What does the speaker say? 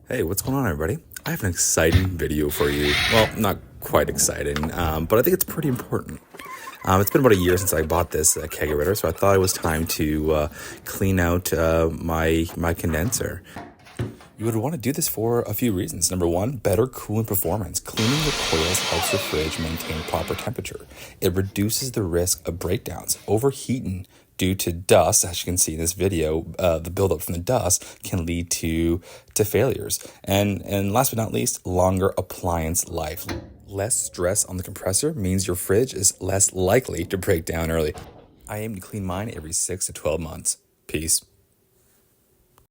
Hey, what's going on, everybody? I have an exciting video for you. Well, not quite exciting, but I think it's pretty important. It's been about a year since I bought this kegerator, so I thought it was time to clean out my condenser. You would want to do this for a few reasons. Number one, better cooling performance. Cleaning the coils helps your fridge maintain proper temperature. It reduces the risk of breakdowns. Overheating due to dust, as you can see in this video, the buildup from the dust can lead to failures. And last but not least, longer appliance life. Less stress on the compressor means your fridge is less likely to break down early. I aim to clean mine every 6 to 12 months. Peace.